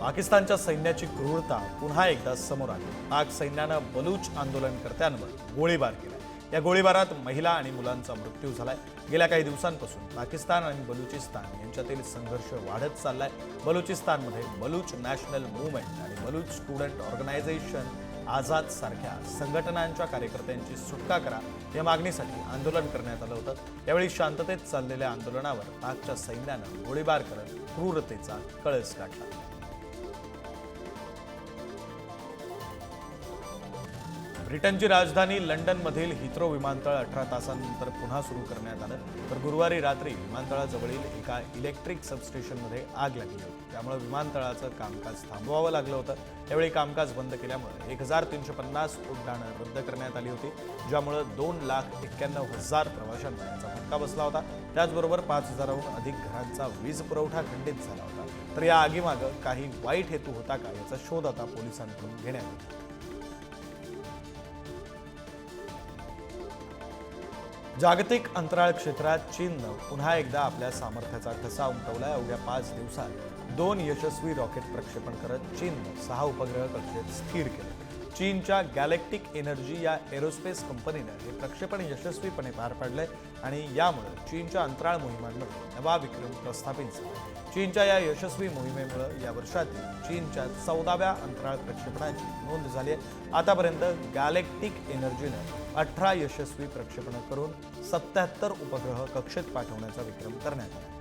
पाकिस्तानच्या सैन्याची क्रूरता पुन्हा एकदा समोर आली। पाक सैन्यानं बलूच आंदोलनकर्त्यांवर गोळीबार केला। या गोळीबारात महिला आणि मुलांचा मृत्यू झालाय। गेल्या काही दिवसांपासून पाकिस्तान आणि बलुचिस्तान यांच्यातील संघर्ष वाढत चाललाय। बलुचिस्तानमध्ये बलूच नॅशनल मूवमेंट आणि बलूच स्टुडंट ऑर्गनायझेशन आझाद सारख्या संघटनांच्या कार्यकर्त्यांची सुटका करा या मागणीसाठी आंदोलन करण्यात आलं होतं। यावेळी शांततेत चाललेल्या आंदोलनावर पाकच्या सैन्यानं गोळीबार करत क्रूरतेचा कळस काढला। ब्रिटनची राजधानी लंडनमधील हिथ्रो विमानतळ 18 तासांनंतर पुन्हा सुरू करण्यात आलं, तर गुरुवारी रात्री विमानतळाजवळील एका इलेक्ट्रिक सबस्टेशनमध्ये आग लागली होती। त्यामुळे विमानतळाचं कामकाज थांबवावं लागलं होतं। यावेळी कामकाज बंद केल्यामुळे 1350 उड्डाणं रद्द करण्यात आली होती, ज्यामुळे 2,91,000 प्रवाशांना याचा फटका बसला होता। त्याचबरोबर 5,000हून अधिक घरांचा वीज पुरवठा खंडित झाला होता। तर या आगीमागे काही वाईट हेतू होता का याचा शोध आता पोलिसांकडून घेण्यात येतो। जागतिक अंतराळ क्षेत्रात चीननं पुन्हा एकदा आपल्या सामर्थ्याचा ठसा उमटवलाय। अवघ्या 5 दिवसात 2 यशस्वी रॉकेट प्रक्षेपण करत चीननं 6 उपग्रह कक्षेत स्थिर केले। चीनच्या गॅलेक्टिक एनर्जी या एरोस्पेस कंपनीनं हे प्रक्षेपण यशस्वीपणे पार पाडले आणि यामुळे चीनच्या अंतराळ मोहिमांमध्ये नवा विक्रम प्रस्थापित झाला। चीनच्या या यशस्वी मोहिमेमुळे या वर्षातील चीनच्या 14व्या अंतराळ प्रक्षेपणाची नोंद झाली आहे। आतापर्यंत गॅलेक्टिक एनर्जीनं 18 यशस्वी प्रक्षेपण करून 77 उपग्रह कक्षेत पाठवण्याचा विक्रम करण्यात आला।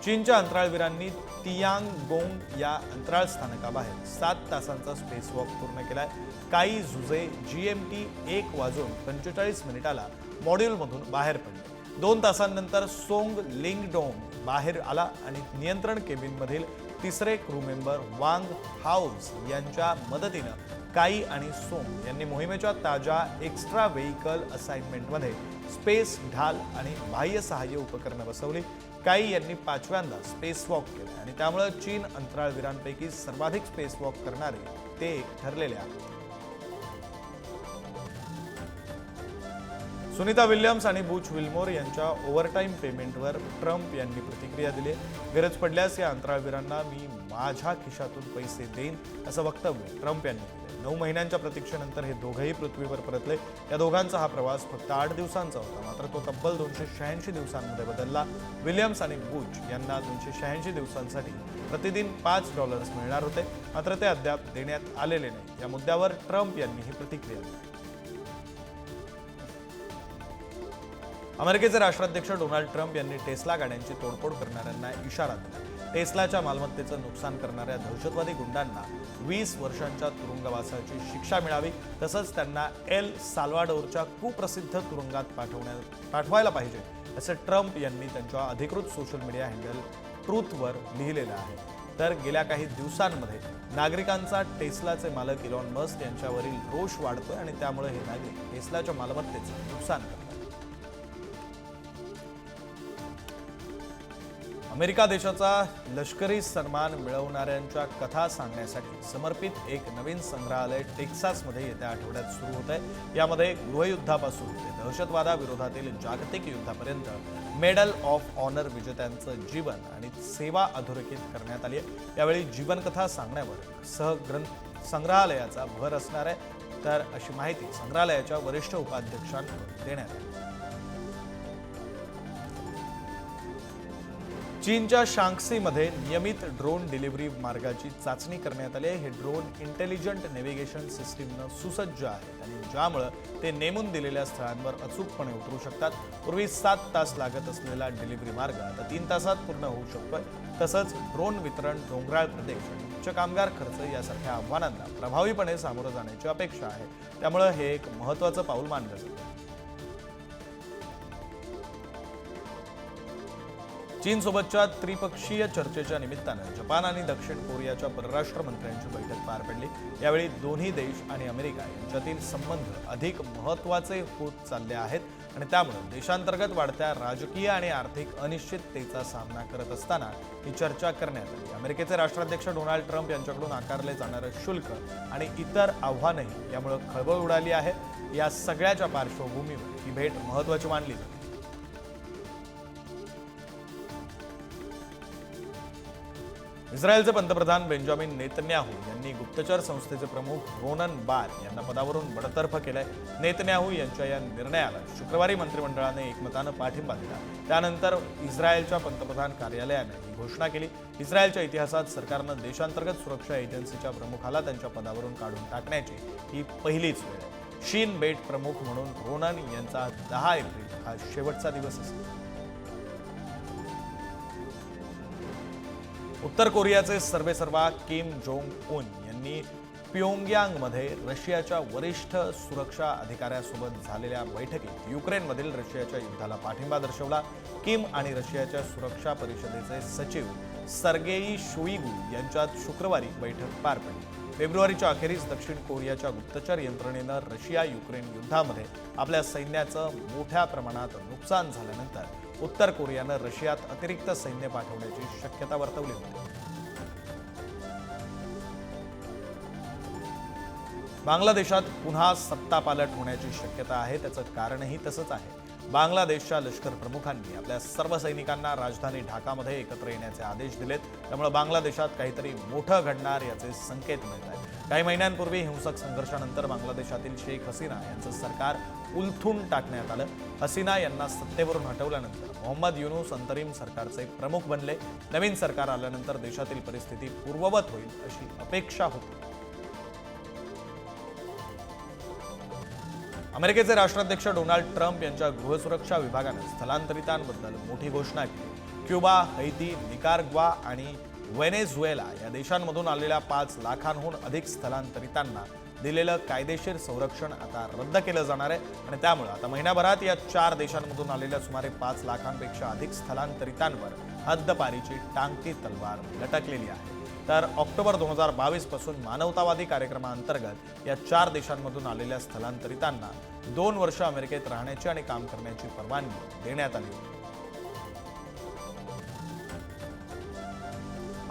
चीनच्या अंतराळवीरांनी तियांगगोंग या अंतराळ स्थानकाबाहेर 7 तासांचा स्पेस वॉक पूर्ण केलाय। काही झुजे GMT 1:45 मॉड्यूलमधून बाहेर पडले। 2 तासांनंतर सोंग लिंगडोंग बाहेर आला आणि नियंत्रण केबिनमधील तिसरे क्रू मेंबर वांग हाऊस यांच्या मदतीनं काई आणि सोंग यांनी मोहिमेच्या ताज्या एक्स्ट्रा व्हेइकल असाइनमेंटमध्ये स्पेस ढाल आणि बाह्य सहाय्य उपकरणं बसवली। काई यांनी 5व्यांदा स्पेस वॉक केले आणि त्यामुळे चीन अंतराळवीरांपैकी सर्वाधिक स्पेस वॉक करणारे ते एक ठरलेले आहेत। सुनीता विल्यम्स आणि बुच विल्मोर यांच्या ओव्हरटाईम पेमेंटवर ट्रम्प यांनी प्रतिक्रिया दिली। गरज पडल्यास या अंतराळवीरांना मी माझ्या खिशातून पैसे देईन असं वक्तव्य ट्रम्प यांनी केलं। 9 महिन्यांच्या प्रतीक्षेनंतर हे दोघंही पृथ्वीवर परतले। या दोघांचा हा प्रवास फक्त 8 दिवसांचा होता, मात्र तो तब्बल 286 दिवसांमध्ये बदलला। विल्यम्स आणि बुच यांना 286 दिवसांसाठी प्रतिदिन $5 मिळणार होते, मात्र ते अद्याप देण्यात आलेले नाही। या मुद्द्यावर ट्रम्प यांनी ही प्रतिक्रिया दिली। अमेरिकेचे राष्ट्राध्यक्ष डोनाल्ड ट्रम्प यांनी टेस्ला गाड्यांची तोडफोड करणाऱ्यांना इशारा दिला। टेस्लाच्या मालमत्तेचं नुकसान करणाऱ्या दहशतवादी गुंडांना 20 वर्षांच्या तुरुंगवासाची शिक्षा मिळावी, तसंच त्यांना एल साल्वाडोरच्या कुप्रसिद्ध तुरुंगात पाठवायला पाहिजे असं ट्रम्प यांनी त्यांच्या अधिकृत सोशल मीडिया हँडल ट्रूथवर लिहिलेलं आहे। तर गेल्या काही दिवसांमध्ये नागरिकांचा टेस्लाचे मालक इलॉन मस्क यांच्यावरील रोष वाढतोय आणि त्यामुळे हे नागरिक टेस्लाच्या मालमत्तेचं नुकसान करतात। अमेरिका देशाचा लष्करी सन्मान मिळवणाऱ्यांच्या कथा सांगण्यासाठी समर्पित एक नवीन संग्रहालय टेक्सासमध्ये येत्या आठवड्यात सुरू होत आहे। यामध्ये गृहयुद्धापासून ते दहशतवादाविरोधातील जागतिक युद्धापर्यंत मेडल ऑफ ऑनर विजेत्यांचं जीवन आणि सेवा अधोरेखित करण्यात आली आहे। यावेळी जीवनकथा सांगण्यावर संग्रहालयाचा भर असणार आहे, तर अशी माहिती संग्रहालयाच्या वरिष्ठ उपाध्यक्षांकडून देण्यात आली। चीनच्या शांक्सीमध्ये नियमित ड्रोन डिलिव्हरी मार्गाची चाचणी करण्यात आली आहे। हे ड्रोन इंटेलिजंट नेव्हिगेशन सिस्टीमनं सुसज्ज आहेत आणि ज्यामुळे ते नेमून दिलेल्या स्थळांवर अचूकपणे उतरू शकतात। पूर्वी 7 तास लागत असलेला डिलिव्हरी मार्ग आता 3 तासात पूर्ण होऊ शकतोय। तसंच ड्रोन वितरण, डोंगराळ प्रदेश आणि उच्च कामगार खर्च यासारख्या आव्हानांना प्रभावीपणे सामोरं जाण्याची अपेक्षा आहे। त्यामुळे हे एक महत्त्वाचं पाऊल मानलं जातं। चीनसोबतच्या त्रिपक्षीय चर्चेच्या निमित्तानं जपान आणि दक्षिण कोरियाच्या परराष्ट्र मंत्र्यांची बैठक पार पडली। यावेळी दोन्ही देश आणि अमेरिका यांच्यातील संबंध अधिक महत्त्वाचे होत चालले आहेत आणि त्यामुळे देशांतर्गत वाढत्या राजकीय आणि आर्थिक अनिश्चिततेचा सामना करत असताना ही चर्चा करण्यात आली। अमेरिकेचे राष्ट्राध्यक्ष डोनाल्ड ट्रम्प यांच्याकडून आकारले जाणारे शुल्क आणि इतर आव्हानंही यामुळे खळबळ उडाली आहे। या सगळ्याच्या पार्श्वभूमीवर ही भेट महत्त्वाची मानली जाते। इस्रायलचे पंतप्रधान बेंजामिन नेतन्याहू यांनी गुप्तचर संस्थेचे प्रमुख रोनन बार यांना पदावरून बडतर्फ केलंय. नेतन्याहू यांच्या या निर्णयाला शुक्रवारी मंत्रिमंडळाने एकमतानं पाठिंबा दिला. त्यानंतर इस्रायलच्या पंतप्रधान कार्यालयाने ही घोषणा केली. इस्रायलच्या इतिहासात सरकारनं देशांतर्गत सुरक्षा एजन्सीच्या प्रमुखाला त्यांच्या पदावरून काढून टाकण्याची ही पहिलीच वेळ आहे. शीन बेट प्रमुख म्हणून रोनन यांचा 10 एप्रिल हा शेवटचा दिवस असेल. उत्तर कोरियाचे सर्वेसर्वा किम जोंग उन यांनी प्योंगयांगमध्ये रशियाच्या वरिष्ठ सुरक्षा अधिकाऱ्यासोबत झालेल्या बैठकीत युक्रेनमधील रशियाच्या युद्धाला पाठिंबा दर्शवला. किम आणि रशियाच्या सुरक्षा परिषदेचे सचिव सर्गेई शोइगू यांच्यात शुक्रवारी बैठक पार पडली. फेब्रुवारीच्या अखेरीस दक्षिण कोरियाच्या गुप्तचर यंत्रणेनं रशिया युक्रेन युद्धामध्ये आपल्या सैन्याचं मोठ्या प्रमाणात नुकसान झाल्यानंतर उत्तर कोरियानं रशियात अतिरिक्त सैन्य पाठवण्याची शक्यता वर्तवली होती. बांगलादेशात पुन्हा सत्तापालट होण्याची शक्यता आहे. त्याचं कारणही तसंच आहे. बांगलादेशच्या लष्कर प्रमुखांनी आपल्या सर्व सैनिकांना राजधानी ढाकामध्ये एकत्र येण्याचे आदेश दिलेत. त्यामुळे बांगलादेशात काहीतरी मोठं घडणार याचे संकेत मिळत आहेत. काही महिन्यांपूर्वी हिंसक संघर्षानंतर बांगलादेशातील शेख हसीना यांचं सरकार उलथून टाकण्यात आलं. हसीना यांना सत्तेवरून हटवल्यानंतर मोहम्मद युनूस अंतरिम सरकारचे प्रमुख बनले. नवीन सरकार आल्यानंतर देशातील परिस्थिती पूर्ववत होईल अशी अपेक्षा होती. अमेरिकेचे राष्ट्राध्यक्ष डोनाल्ड ट्रम्प यांच्या गृहसुरक्षा विभागाने स्थलांतरितांबद्दल मोठी घोषणा केली. क्युबा, हैती, निकाराग्वा आणि व्हेनेझुएला या देशांमधून आलेल्या 5 लाखांहून अधिक स्थलांतरितांना दिलेलं कायदेशीर संरक्षण आता रद्द केलं जाणार आहे. आणि त्यामुळे आता महिनाभरात या 4 देशांमधून आलेल्या सुमारे 5 लाखांपेक्षा अधिक स्थलांतरितांवर हद्दपारीची टांगती तलवार लटकलेली आहे. तर ऑक्टोबर 2022 पासून मानवतावादी कार्यक्रमाअंतर्गत या 4 देशांमधून आलेल्या स्थलांतरितांना 2 वर्ष अमेरिकेत राहण्याची आणि काम करण्याची परवानगी देण्यात आली होती.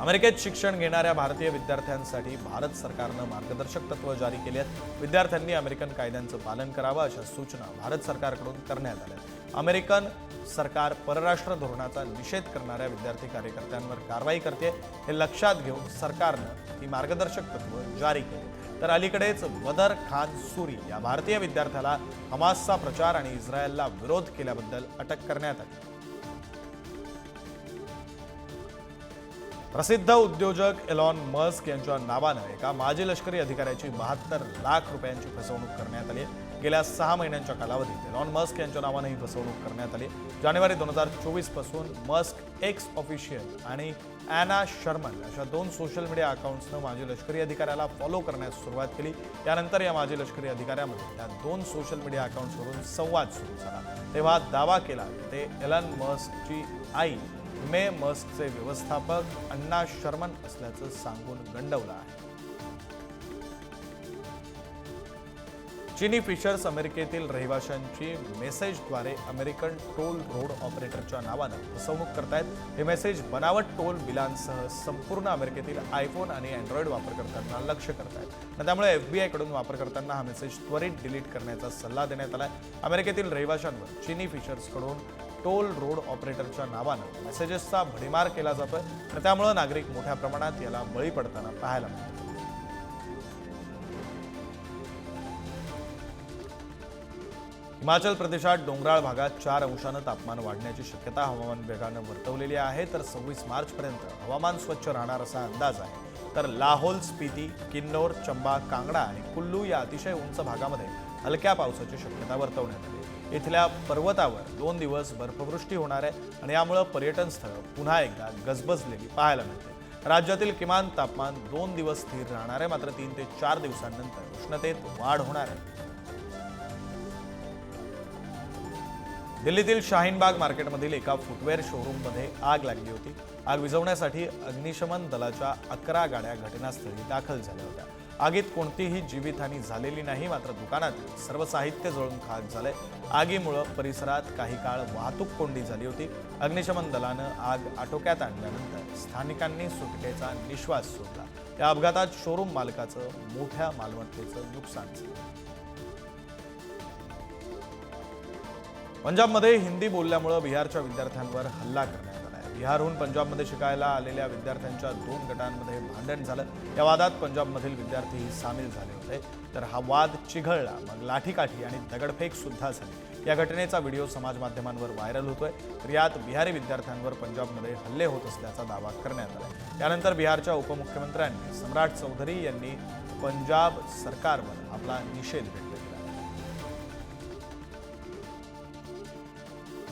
अमेरिकेत शिक्षण घेणाऱ्या भारतीय विद्यार्थ्यांसाठी भारत सरकारनं मार्गदर्शक तत्त्व जारी केली आहेत. विद्यार्थ्यांनी अमेरिकन कायद्यांचं पालन करावं अशा सूचना भारत सरकारकडून करण्यात आल्या. अमेरिकन सरकार परराष्ट्र धोरणाचा निषेध करणाऱ्या विद्यार्थी कार्यकर्त्यांवर कारवाई करते. हे लक्षात घेऊन सरकारनं ही मार्गदर्शक तत्त्व जारी केली. तर अलीकडेच बदर खान सुरी या भारतीय विद्यार्थ्याला हमासचा प्रचार आणि इस्रायलला विरोध केल्याबद्दल अटक करण्यात आली. प्रसिद्ध उद्योजक एलॉन मस्क यांच्या नावानं एका माजी लष्करी अधिकाऱ्याची 72 लाख रुपयांची फसवणूक करण्यात आली. गेल्या 6 महिन्यांच्या कालावधीत एलॉन मस्क यांच्या नावानं ही फसवणूक करण्यात आली. जानेवारी 2024 पासून मस्क एक्स ऑफिशियल आणि ॲना शर्मन अशा 2 सोशल मीडिया अकाउंट्सनं माजी लष्करी अधिकाऱ्याला फॉलो करण्यास सुरुवात केली. त्यानंतर या माजी लष्करी अधिकाऱ्यामध्ये त्या 2 सोशल मीडिया अकाउंट्सवरून संवाद सुरू झाला. तेव्हा दावा केला की ते एलन मस्कची आई मे मस्कचे व्यवस्थापक अन्ना शर्मन असल्याचं सांगून गंडवलं आहे. चिनी फिशर्स अमेरिकेतील रहिवाशांची मेसेजद्वारे अमेरिकन टोल रोड ऑपरेटरच्या नावानं फसवणूक करतायत. हे मेसेज बनावट टोल बिलांसह संपूर्ण अमेरिकेतील आयफोन आणि अँड्रॉइड वापरकर्त्यांना लक्ष्य करतायत. त्यामुळे FBI कडून वापरकर्त्यांना हा मेसेज त्वरित डिलीट करण्याचा सल्ला देण्यात आलाय. अमेरिकेतील रहिवाशांवर चिनी फिशर्सकडून टोल रोड ऑपरेटरच्या नावानं मेसेजेसचा भडीमार केला जातोय. त्यामुळे नागरिक मोठ्या प्रमाणात याला बळी पडताना पाहायला मिळतात. हिमाचल प्रदेशात डोंगराळ भागात 4 अंशानं तापमान वाढण्याची शक्यता हवामान विभागानं वर्तवलेली आहे. तर 26 मार्चपर्यंत हवामान स्वच्छ राहणार असा अंदाज आहे. तर लाहोल, स्पिती, किन्नौर, चंबा, कांगडा आणि कुल्लू या अतिशय उंच भागामध्ये हलक्या पावसाची शक्यता वर्तवण्यात आली. इथल्या पर्वतावर 2 दिवस बर्फवृष्टी होणार आहे आणि यामुळे पर्यटन स्थळं पुन्हा एकदा गजबजलेली पाहायला मिळते. राज्यातील किमान तापमान 2 दिवस स्थिर राहणार आहे. मात्र 3 ते 4 दिवसांनंतर उष्णतेत वाढ होणार आहे. दिल्लीतील शाहीनबाग मार्केटमधील एका फुटवेअर शोरूममध्ये आग लागली होती. आग विझवण्यासाठी अग्निशमन दलाच्या 11 गाड्या घटनास्थळी दाखल झाल्या होत्या. आगीत कोणतीही जीवितहानी झालेली नाही. मात्र दुकानातील सर्व साहित्य जळून खाक झालंय. आगीमुळे परिसरात काही काळ वाहतूक कोंडी झाली होती. अग्निशमन दलानं आग आटोक्यात आणल्यानंतर स्थानिकांनी सुटकेचा निश्वास सोडला. या अपघातात शोरूम मालकाचं मोठ्या मालमत्तेचं नुकसान झालं. पंजाबमध्ये हिंदी बोलल्यामुळे बिहारच्या विद्यार्थ्यांवर हल्ला करण्यात आला आहे. बिहारहून पंजाबमध्ये शिकायला आलेल्या विद्यार्थ्यांच्या 2 गटांमध्ये भांडण झालं। या वादात पंजाबमधील विद्यार्थीही सामील झाले होते, तर हा वाद चिघळला, मग लाठीकाठी आणि दगडफेक सुद्धा झाली। या घटनेचा व्हिडिओ समाज माध्यमांवर व्हायरल होतोय, तर यात बिहारी विद्यार्थ्यांवर पंजाबमध्ये हल्ले होत असल्याचा दावा करण्यात आला। त्यानंतर बिहारच्या उपमुख्यमंत्र्यांनी सम्राट चौधरी यांनी पंजाब सरकारवर आपला निषेध व्यक्त केला।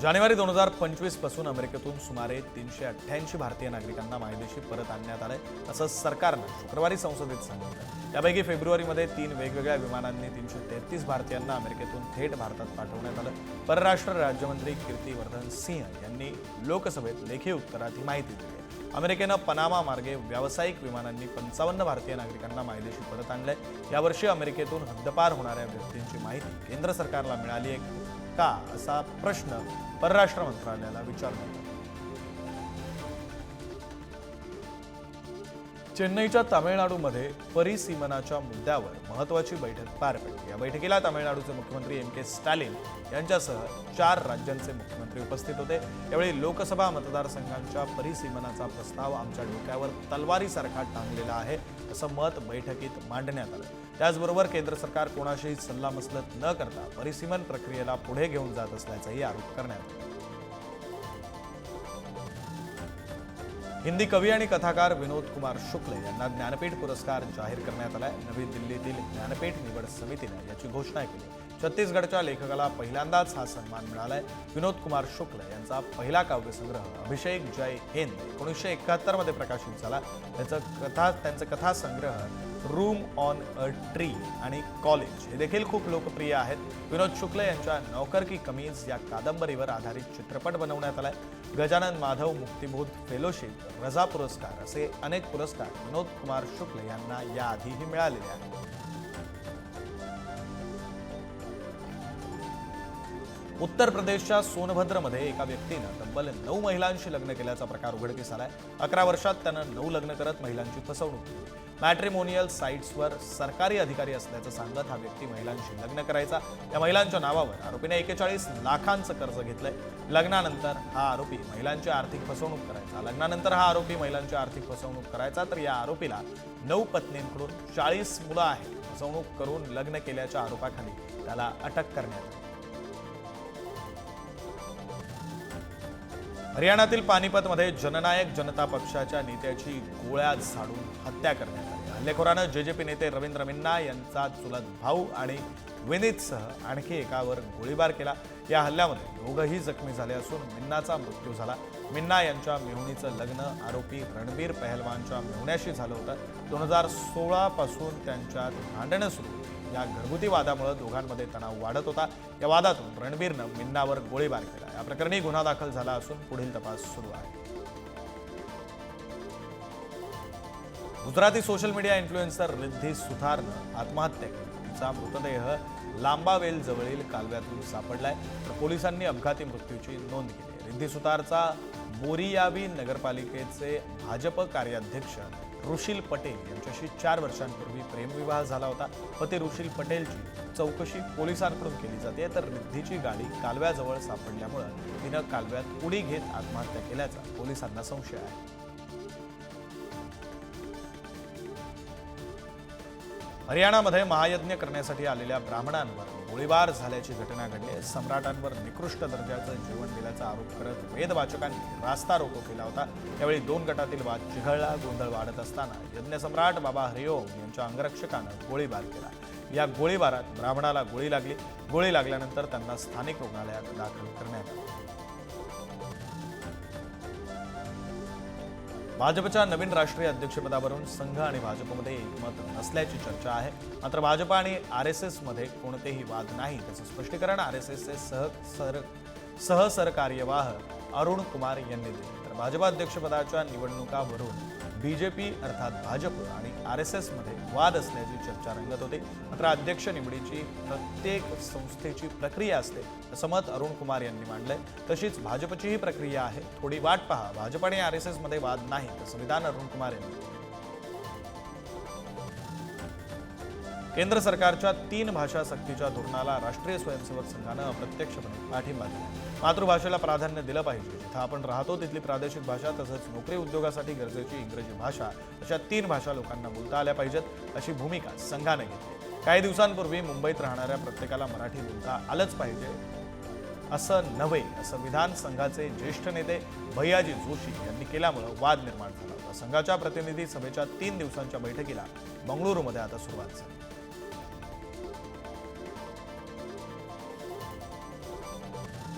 जानेवारी 2025 पासून अमेरिकेतून सुमारे 388 भारतीय नागरिकांना मायदेशी परत आणण्यात आलंय, असं सरकारनं शुक्रवारी संसदेत सांगितलं। यापैकी फेब्रुवारीमध्ये 3 वेगवेगळ्या विमानांनी 333 भारतीयांना अमेरिकेतून थेट भारतात पाठवण्यात आलं। परराष्ट्र राज्यमंत्री कीर्तिवर्धन सिंह यांनी लोकसभेत लेखी उत्तरात ही माहिती दिली। अमेरिकेनं पनामा मार्गे व्यावसायिक विमानांनी 55 भारतीय नागरिकांना मायदेशी परत आणलंय। यावर्षी अमेरिकेतून हद्दपार होणाऱ्या व्यक्तींची माहिती केंद्र सरकारला मिळाली आहे का, असा प्रश्न परराष्ट्र मंत्रालयाला विचारण्यात आला। चेन्नईच्या तामिळनाडूमध्ये परिसीमनाच्या मुद्द्यावर महत्त्वाची बैठक पार पडली। या बैठकीला तामिळनाडूचे मुख्यमंत्री एम के स्टॅलिन यांच्यासह 4 राज्यांचे मुख्यमंत्री उपस्थित होते। यावेळी लोकसभा मतदारसंघांच्या परिसीमनाचा प्रस्ताव आमच्या डोक्यावर तलवारीसारखा टांगलेला आहे, असं मत बैठकीत मांडण्यात आलं। त्याचबरोबर केंद्र सरकार कोणाशीही सल्लामसलत न करता परिसीमन प्रक्रियेला पुढे घेऊन जात असल्याचाही आरोप करण्यात आला। हिंदी कवी आणि कथाकार विनोद कुमार शुक्ल यांना ज्ञानपीठ पुरस्कार जाहीर करण्यात आलाय। नवी दिल्लीतील ज्ञानपीठ निवड समितीने याची घोषणा केली। छत्तीसगडच्या लेखकाला पहिल्यांदाच हा सन्मान मिळालाय। विनोद कुमार शुक्ल यांचा पहिला काव्यसंग्रह अभिषेक जय हिंद 1971 मध्ये प्रकाशित झाला। त्यांचा कथासंग्रह रूम ऑन अ ट्री आणि कॉलेज हे देखील खूप लोकप्रिय आहेत। विनोद शुक्ल यांच्या नौकर की कमीज या कादंबरीवर आधारित चित्रपट बनवण्यात आलाय। गजानन माधव मुक्तिबोध फेलोशिप, रजा पुरस्कार असे अनेक पुरस्कार विनोद कुमार शुक्ल यांना याआधीही मिळालेले आहेत। उत्तर प्रदेशच्या सोनभद्रमध्ये एका व्यक्तीनं तब्बल 9 महिलांशी लग्न केल्याचा प्रकार उघडकीस आलाय। 11 वर्षात त्यानं 9 लग्न करत महिलांची फसवणूक केली। मॅट्रिमोनियल साइट्सवर सरकारी अधिकारी असल्याचं सांगत हा व्यक्ती महिलांशी लग्न करायचा। या महिलांच्या नावावर आरोपीने 41 लाखांचं कर्ज घेतलंय। लग्नानंतर हा आरोपी महिलांची आर्थिक फसवणूक करायचा। तर या आरोपीला 9 पत्नींकडून 40 मुलं आहेत। फसवणूक करून लग्न केल्याच्या आरोपाखाली त्याला अटक करण्यात आली। हरियाणातील पानिपतमध्ये जननायक जनता पक्षाच्या नेत्याची गोळ्या झाडून हत्या करण्यात आली। हल्लेखोरानं जेजेपी नेते रवींद्र मिन्ना यांचा चुलत भाऊ आणि विनीतसह आणखी एकावर गोळीबार केला। या हल्ल्यामध्ये दोघंही जखमी झाले असून मिन्नाचा मृत्यू झाला। मिन्ना यांच्या मेहुणीचं लग्न आरोपी रणबीर पहलवानच्या मेहुण्याशी झालं होतं। 2016 पासून त्यांच्यात भांडणं सुरू। या घरगुती वादामुळे दोघांमध्ये तणाव वाढत होता। या वादातून रणबीरनं मिन्नावर गोळीबार केला। या प्रकरणी गुन्हा दाखल झाला असून पुढील तपास सुरू आहे। Gujarati social media influencer Riddhi सुथारनं आत्महत्या केली। तिचा मृतदेह लांबावेल जवळील कालव्यातून सापडलाय, तर पोलिसांनी अपघाती मृत्यूची नोंद केली। रिद्धी सुतारचा बोरियावी नगरपालिकेचे भाजप कार्याध्यक्ष रुशील पटेल यांच्याशी 4 वर्षांपूर्वी प्रेमविवाह झाला होता। पती रुशील पटेलची चौकशी पोलिसांकडून केली जाते, तर रिद्धीची गाडी कालव्याजवळ सापडल्यामुळे तिनं कालव्यात उडी घेत आत्महत्या केल्याचा पोलिसांना संशय आहे। हरियाणामध्ये महायज्ञ करण्यासाठी आलेल्या ब्राह्मणांवर गोळीबार झाल्याची घटना घडली। सम्राटांवर निकृष्ट दर्जाचं जेवण दिल्याचा आरोप करत वेदवाचकांनी रास्ता रोको केला होता। यावेळी 2 गटातील वाद चिघळला। गोंधळ वाढत असताना यज्ञ सम्राट बाबा हरिओम यांच्या अंगरक्षकानं गोळीबार केला। या गोळीबारात ब्राह्मणाला गोळी लागली। गोळी लागल्यानंतर त्यांना स्थानिक रुग्णालयात दाखल करण्यात आले। भाजपच्या नवीन राष्ट्रीय अध्यक्षपदावरून संघ आणि भाजपमध्ये एकमत नसल्याची चर्चा आहे। मात्र भाजप आणि RSS मध्ये कोणतेही वाद नाही, त्याचं स्पष्टीकरण RSSचे सहसरकार्यवाह अरुण कुमार यांनी दिले। तर भाजप अध्यक्षपदाच्या निवडणुकावरून बीजेपी अर्थात भाजप आणि RSS मध्ये वाद असल्याची चर्चा रंगत होती। मात्र अध्यक्ष निवडीची प्रत्येक संस्थेची प्रक्रिया असते, असं मत अरुण कुमार यांनी मांडलंय। तशीच भाजपचीही प्रक्रिया आहे, थोडी वाट पहा। भाजप आणि RSS मध्ये वाद नाही, असं विधान अरुण कुमार यांनी केंद्र सरकारच्या 3 भाषा सक्तीच्या धोरणाला राष्ट्रीय स्वयंसेवक संघानं अप्रत्यक्षपणे पाठिंबा दिला. मातृभाषेला प्राधान्य दिलं पाहिजे. जिथं आपण राहतो तिथली प्रादेशिक भाषा तसंच नोकरी उद्योगासाठी गरजेची इंग्रजी भाषा अशा 3 भाषा लोकांना बोलता आल्या पाहिजेत अशी भूमिका संघाने घेतली. काही दिवसांपूर्वी मुंबईत राहणाऱ्या प्रत्येकाला मराठी बोलता आलंच पाहिजे असं नव्हे असं विधान संघाचे ज्येष्ठ नेते भैयाजी जोशी यांनी केल्यामुळे वाद निर्माण झाला होता. संघाच्या प्रतिनिधी सभेच्या 3 दिवसांच्या बैठकीला बंगळुरूमध्ये आता सुरुवात झाली.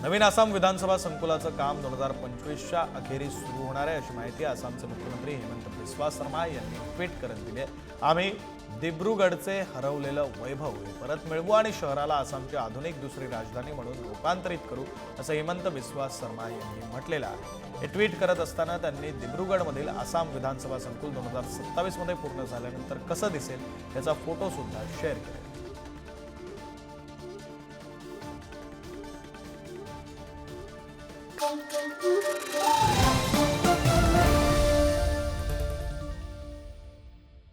नवीन आसाम विधानसभा संकुलाचं काम 2025च्या अखेरीस सुरू होणार आहे अशी माहिती आसामचे मुख्यमंत्री हेमंत बिस्वा शर्मा यांनी ट्विट करत दिली आहे. आम्ही दिब्रुगडचे हरवलेलं वैभव हे परत मिळवू आणि शहराला आसामची आधुनिक दुसरी राजधानी म्हणून रूपांतरित करू असं हेमंत बिस्वा शर्मा यांनी म्हटलेलं आहे. हे ट्विट करत असताना त्यांनी दिब्रुगडमधील आसाम विधानसभा संकुल 2027 मध्ये पूर्ण झाल्यानंतर कसं दिसेल याचा फोटो सुद्धा शेअर केला.